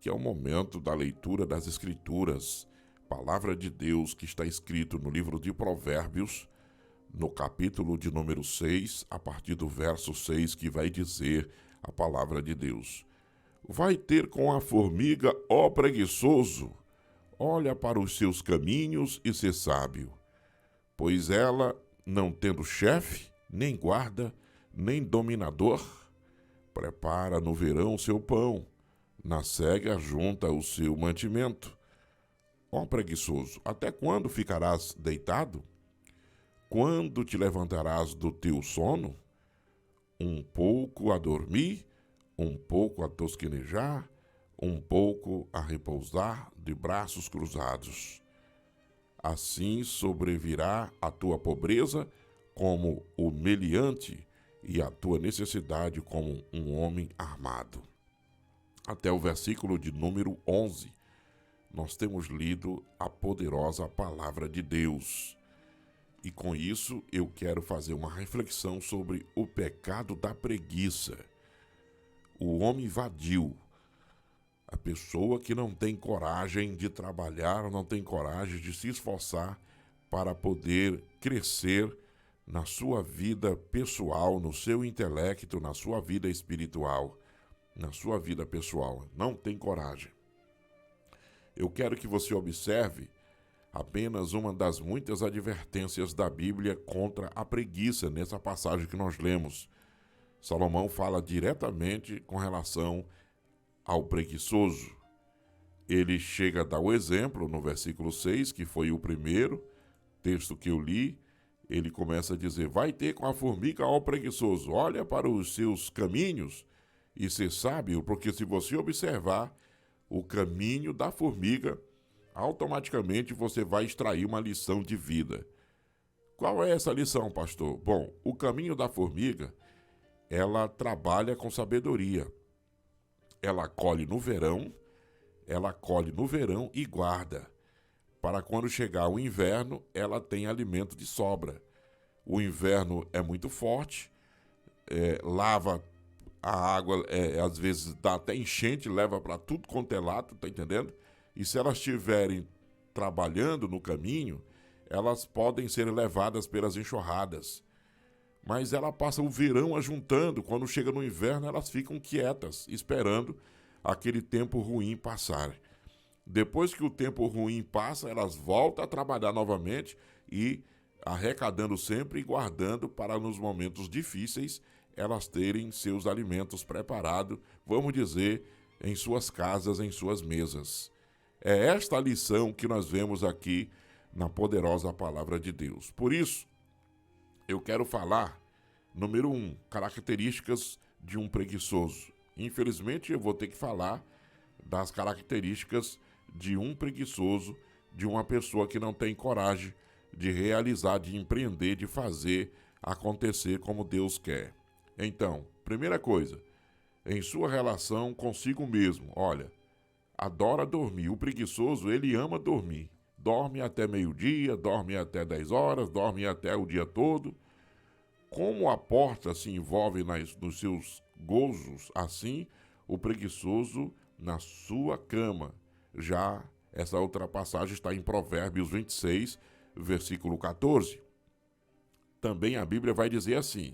que é o momento da leitura das Escrituras, palavra de Deus que está escrito no livro de Provérbios, no capítulo de número 6, a partir do verso 6, que vai dizer a palavra de Deus. Vai ter com a formiga, ó preguiçoso, olha para os seus caminhos e ser sábio, pois ela, não tendo chefe, nem guarda, nem dominador, prepara no verão o seu pão, na cega junta o seu mantimento. Ó preguiçoso, até quando ficarás deitado? Quando te levantarás do teu sono? Um pouco a dormir, um pouco a tosquenejar, um pouco a repousar de braços cruzados. Assim sobrevirá a tua pobreza como o meliante e a tua necessidade como um homem armado. Até o versículo de número 11, nós temos lido a poderosa palavra de Deus. E com isso eu quero fazer uma reflexão sobre o pecado da preguiça. O homem vadio, a pessoa que não tem coragem de trabalhar, não tem coragem de se esforçar para poder crescer na sua vida pessoal, no seu intelecto, na sua vida espiritual, na sua vida pessoal. Não tem coragem. Eu quero que você observe apenas uma das muitas advertências da Bíblia contra a preguiça nessa passagem que nós lemos. Salomão fala diretamente com relação ao preguiçoso. Ele chega a dar o exemplo no versículo 6, que foi o primeiro texto que eu li. Ele começa a dizer, vai ter com a formiga, ó preguiçoso, olha para os seus caminhos e ser sábio, porque se você observar o caminho da formiga, automaticamente você vai extrair uma lição de vida. Qual é essa lição, pastor? Bom, o caminho da formiga, ela trabalha com sabedoria. Ela colhe no verão e guarda. Para quando chegar o inverno, ela tem alimento de sobra. O inverno é muito forte, lava a água, às vezes dá até enchente, leva para tudo quanto é lado, tá entendendo? E se elas estiverem trabalhando no caminho, elas podem ser levadas pelas enxurradas. Mas ela passa o verão ajuntando, quando chega no inverno elas ficam quietas, esperando aquele tempo ruim passar. Depois que o tempo ruim passa, elas voltam a trabalhar novamente e arrecadando sempre e guardando para nos momentos difíceis elas terem seus alimentos preparados, vamos dizer, em suas casas, em suas mesas. É esta a lição que nós vemos aqui na poderosa palavra de Deus. Por isso, eu quero falar, número 1, características de um preguiçoso. Infelizmente, eu vou ter que falar das características de um preguiçoso, de uma pessoa que não tem coragem de realizar, de empreender, de fazer acontecer como Deus quer. Então, primeira coisa, em sua relação consigo mesmo, olha, adora dormir. O preguiçoso, ele ama dormir. Dorme até meio-dia, dorme até 10 horas, dorme até o dia todo. Como a porta se envolve nos seus gozos, assim, o preguiçoso na sua cama. Já essa outra passagem está em Provérbios 26, versículo 14. Também a Bíblia vai dizer assim,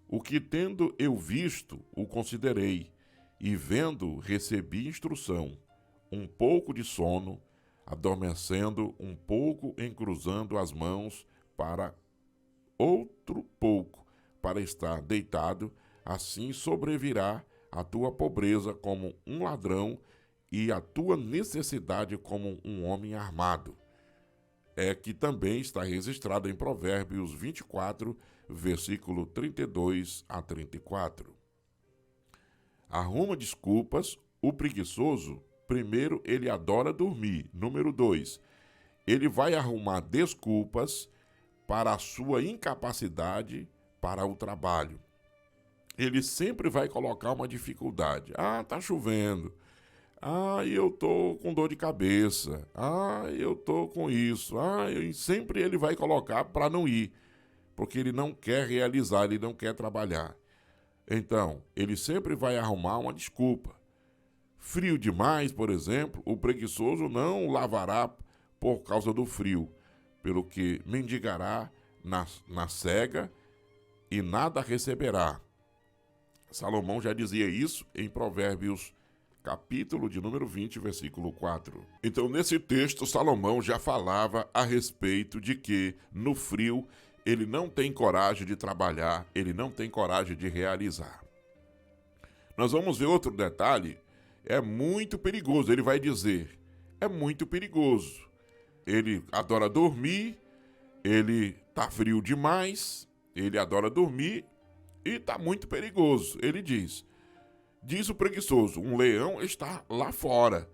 o que tendo eu visto, o considerei, e vendo, recebi instrução, um pouco de sono, adormecendo um pouco, encruzando as mãos para outro pouco, para estar deitado, assim sobrevirá a tua pobreza como um ladrão e a tua necessidade como um homem armado. É que também está registrado em Provérbios 24, versículo 32 a 34. Arruma desculpas, o preguiçoso, primeiro ele adora dormir. Número 2, ele vai arrumar desculpas para a sua incapacidade para o trabalho. Ele sempre vai colocar uma dificuldade. Ah, tá chovendo. Ah, eu tô com dor de cabeça. Ah, eu tô com isso. Ah, e sempre ele vai colocar para não ir, porque ele não quer realizar, ele não quer trabalhar. Então, ele sempre vai arrumar uma desculpa. Frio demais, por exemplo, o preguiçoso não lavará por causa do frio, pelo que mendigará na cega e nada receberá. Salomão já dizia isso em Provérbios, capítulo de número 20, versículo 4. Então, nesse texto, Salomão já falava a respeito de que, no frio, ele não tem coragem de trabalhar, ele não tem coragem de realizar. Nós vamos ver outro detalhe, é muito perigoso, ele vai dizer, é muito perigoso. Ele adora dormir, ele tá frio demais, ele adora dormir e tá muito perigoso. Ele diz o preguiçoso, um leão está lá fora,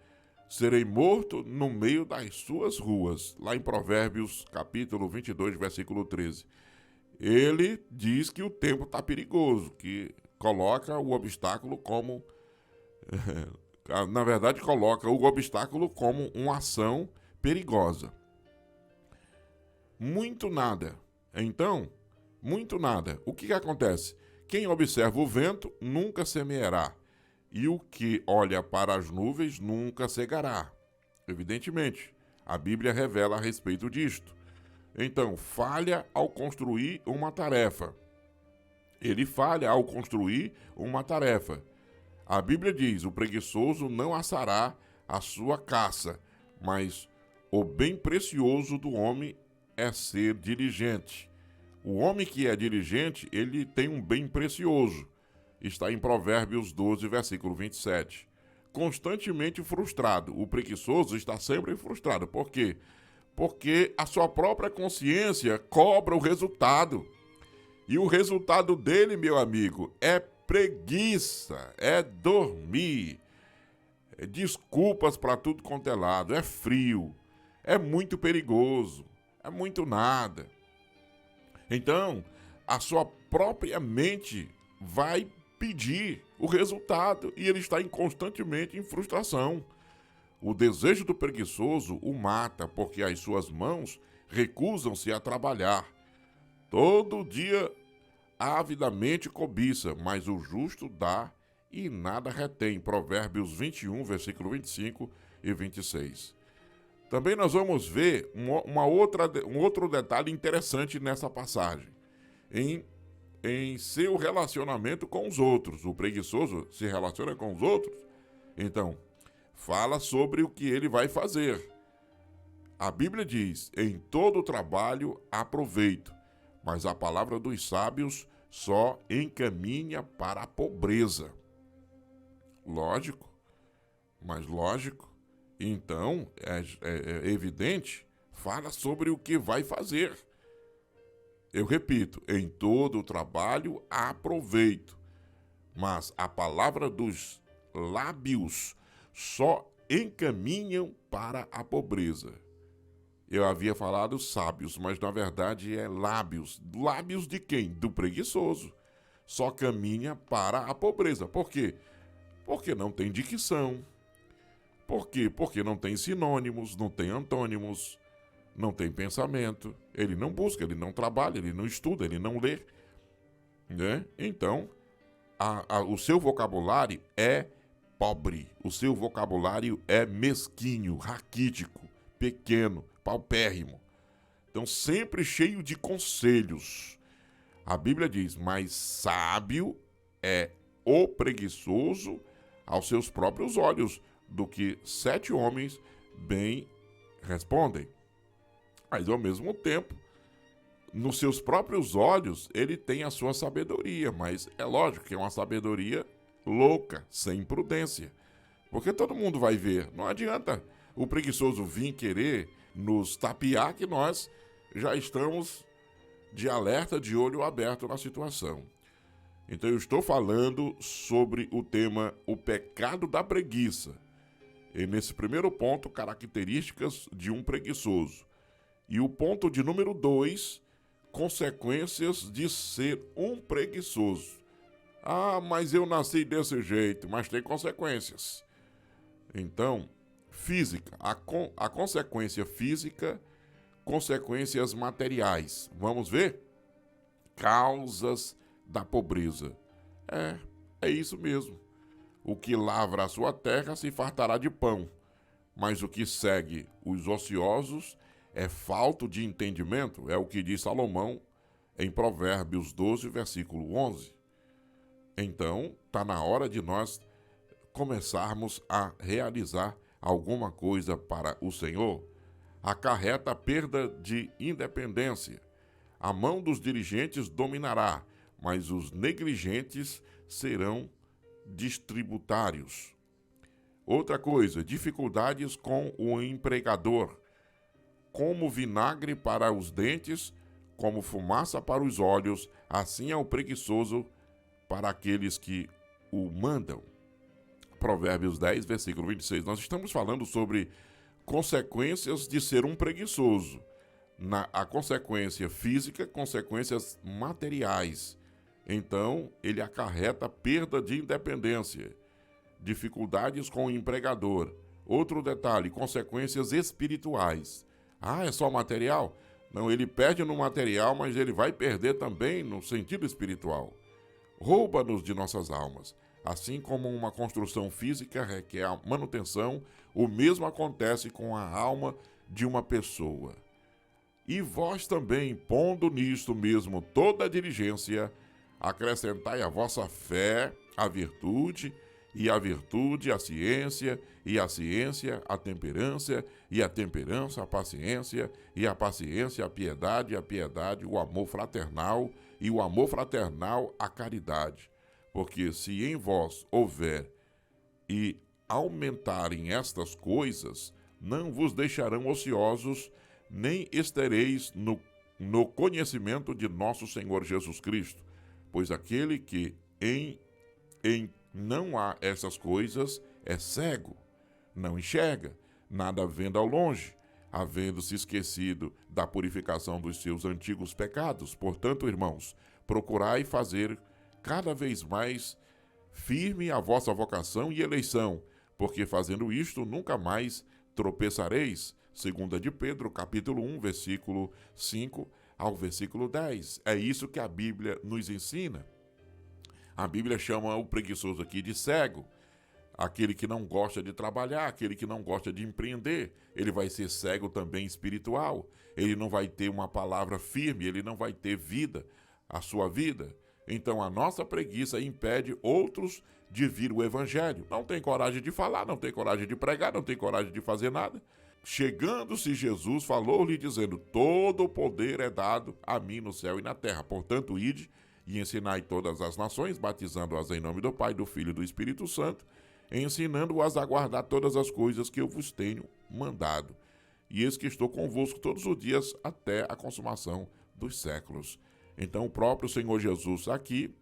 serei morto no meio das suas ruas. Lá em Provérbios, capítulo 22, versículo 13. Ele diz que o tempo está perigoso, que coloca o obstáculo como... na verdade, coloca o obstáculo como uma ação perigosa. Muito nada. Então, muito nada. O que acontece? Quem observa o vento nunca semeará, e o que olha para as nuvens nunca cegará. Evidentemente, a Bíblia revela a respeito disto. Então, falha ao construir uma tarefa. Ele falha ao construir uma tarefa. A Bíblia diz, o preguiçoso não assará a sua caça, mas o bem precioso do homem é ser diligente. O homem que é diligente, ele tem um bem precioso. Está em Provérbios 12, versículo 27. Constantemente frustrado. O preguiçoso está sempre frustrado. Por quê? Porque a sua própria consciência cobra o resultado. E o resultado dele, meu amigo, é preguiça, é dormir, é desculpas para tudo quanto é lado, é frio, é muito perigoso, é muito nada. Então, a sua própria mente vai pedir o resultado e ele está constantemente em frustração. O desejo do preguiçoso o mata porque as suas mãos recusam-se a trabalhar. Todo dia avidamente cobiça, mas o justo dá e nada retém. Provérbios 21, versículo 25 e 26. Também nós vamos ver um outro detalhe interessante nessa passagem. Em seu relacionamento com os outros. O preguiçoso se relaciona com os outros. Então, fala sobre o que ele vai fazer. A Bíblia diz, em todo trabalho há proveito, mas a palavra dos sábios só encaminha para a pobreza. Lógico, mas lógico. Então, é evidente, fala sobre o que vai fazer. Eu repito, em todo trabalho há proveito, mas a palavra dos lábios só encaminham para a pobreza. Eu havia falado sábios, mas na verdade é lábios. Lábios de quem? Do preguiçoso. Só caminha para a pobreza. Por quê? Porque não tem dicção. Por quê? Porque não tem sinônimos, não tem antônimos, não tem pensamento. Ele não busca, ele não trabalha, ele não estuda, ele não lê. Né? Então, o seu vocabulário é pobre. O seu vocabulário é mesquinho, raquítico, pequeno, paupérrimo. Então, sempre cheio de conselhos. A Bíblia diz, mas sábio é o preguiçoso aos seus próprios olhos, do que 7 homens bem respondem. Mas, ao mesmo tempo, nos seus próprios olhos, ele tem a sua sabedoria, mas é lógico que é uma sabedoria louca, sem prudência. Porque todo mundo vai ver, não adianta o preguiçoso vir querer nos tapear que nós já estamos de alerta, de olho aberto na situação. Então eu estou falando sobre o tema o pecado da preguiça. E nesse primeiro ponto, características de um preguiçoso. E o ponto de número 2, consequências de ser um preguiçoso. Ah, mas eu nasci desse jeito, mas tem consequências. Então, física, a consequência física, consequências materiais. Vamos ver? Causas da pobreza. É isso mesmo. O que lavra a sua terra se fartará de pão, mas o que segue os ociosos é falto de entendimento, é o que diz Salomão em Provérbios 12, versículo 11. Então, está na hora de nós começarmos a realizar alguma coisa para o Senhor. Acarreta a perda de independência. A mão dos dirigentes dominará, mas os negligentes serão distributários. Outra coisa, dificuldades com o empregador. Como vinagre para os dentes, como fumaça para os olhos, assim é o preguiçoso para aqueles que o mandam. Provérbios 10, versículo 26. Nós estamos falando sobre consequências de ser um preguiçoso. A consequência física, consequências materiais. Então, ele acarreta perda de independência, dificuldades com o empregador. Outro detalhe, consequências espirituais. Ah, é só material? Não, ele perde no material, mas ele vai perder também no sentido espiritual. Rouba-nos de nossas almas. Assim como uma construção física requer a manutenção, o mesmo acontece com a alma de uma pessoa. E vós também, pondo nisto mesmo toda a diligência, acrescentai à vossa fé a virtude, e a virtude a ciência, e a ciência a temperança, e a temperança a paciência, e a paciência a piedade, e a piedade o amor fraternal, e o amor fraternal a caridade. Porque se em vós houver e aumentarem estas coisas, não vos deixarão ociosos, nem estereis no conhecimento de nosso Senhor Jesus Cristo. Pois aquele que em não há essas coisas é cego, não enxerga, nada vendo ao longe, havendo-se esquecido da purificação dos seus antigos pecados. Portanto, irmãos, procurai fazer cada vez mais firme a vossa vocação e eleição, porque fazendo isto nunca mais tropeçareis. 2 de Pedro, capítulo 1, versículo 5 ao versículo 10. É isso que a Bíblia nos ensina. A Bíblia chama o preguiçoso aqui de cego, aquele que não gosta de trabalhar, aquele que não gosta de empreender. Ele vai ser cego também espiritual, ele não vai ter uma palavra firme, ele não vai ter vida, a sua vida. Então a nossa preguiça impede outros de vir o evangelho. Não tem coragem de falar, não tem coragem de pregar, não tem coragem de fazer nada. Chegando-se Jesus, falou-lhe dizendo: todo o poder é dado a mim no céu e na terra. Portanto, ide e ensinai todas as nações, batizando-as em nome do Pai, do Filho e do Espírito Santo, ensinando-as a guardar todas as coisas que eu vos tenho mandado. E eis que estou convosco todos os dias até a consumação dos séculos. Então o próprio Senhor Jesus aqui,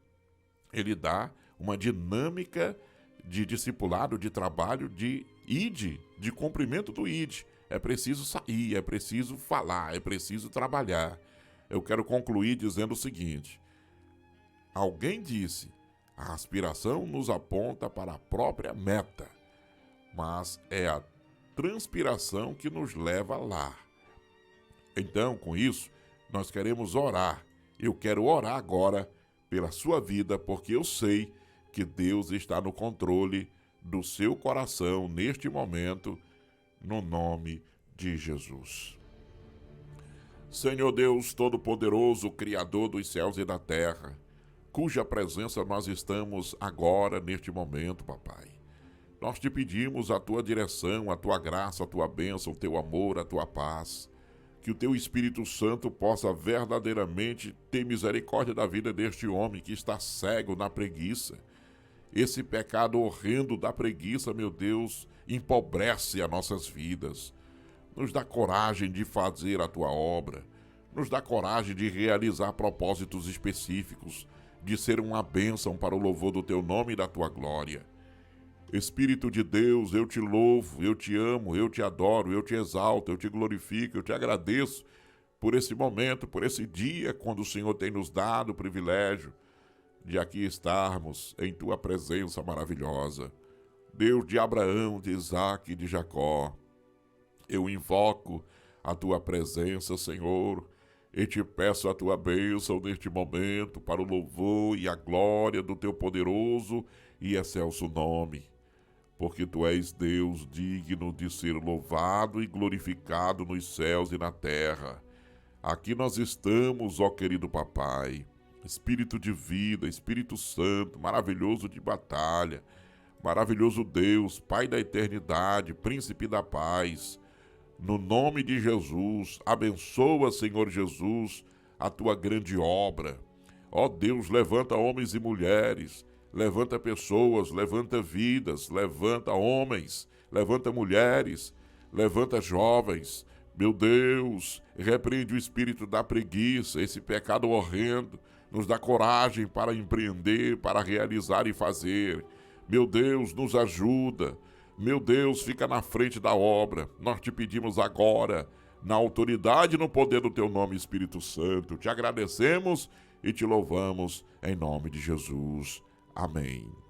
ele dá uma dinâmica de discipulado, de trabalho, de ide, de cumprimento do ide. É preciso sair, é preciso falar, é preciso trabalhar. Eu quero concluir dizendo o seguinte: alguém disse, a aspiração nos aponta para a própria meta, mas é a transpiração que nos leva lá. Então, com isso, nós queremos orar. Eu quero orar agora pela sua vida, porque eu sei que Deus está no controle do seu coração neste momento, no nome de Jesus. Senhor Deus Todo-Poderoso, Criador dos céus e da terra, cuja presença nós estamos agora, neste momento, papai. Nós te pedimos a tua direção, a tua graça, a tua bênção, o teu amor, a tua paz. Que o teu Espírito Santo possa verdadeiramente ter misericórdia da vida deste homem que está cego na preguiça. Esse pecado horrendo da preguiça, meu Deus, empobrece as nossas vidas. Nos dá coragem de fazer a tua obra. Nos dá coragem de realizar propósitos específicos, de ser uma bênção para o louvor do teu nome e da tua glória. Espírito de Deus, eu te louvo, eu te amo, eu te adoro, eu te exalto, eu te glorifico, eu te agradeço por esse momento, por esse dia, quando o Senhor tem nos dado o privilégio de aqui estarmos em tua presença maravilhosa. Deus de Abraão, de Isaque e de Jacó, eu invoco a tua presença, Senhor, e te peço a tua bênção neste momento para o louvor e a glória do teu poderoso e excelso nome, porque tu és Deus digno de ser louvado e glorificado nos céus e na terra. Aqui nós estamos, ó querido papai, Espírito de vida, Espírito Santo, maravilhoso de batalha, maravilhoso Deus, Pai da eternidade, Príncipe da paz. No nome de Jesus, abençoa, Senhor Jesus, a tua grande obra. Ó Deus, levanta homens e mulheres, levanta pessoas, levanta vidas, levanta homens, levanta mulheres, levanta jovens. Meu Deus, repreende o espírito da preguiça, esse pecado horrendo, nos dá coragem para empreender, para realizar e fazer. Meu Deus, nos ajuda. Meu Deus, fica na frente da obra. Nós te pedimos agora, na autoridade e no poder do teu nome, Espírito Santo. Te agradecemos e te louvamos em nome de Jesus. Amém.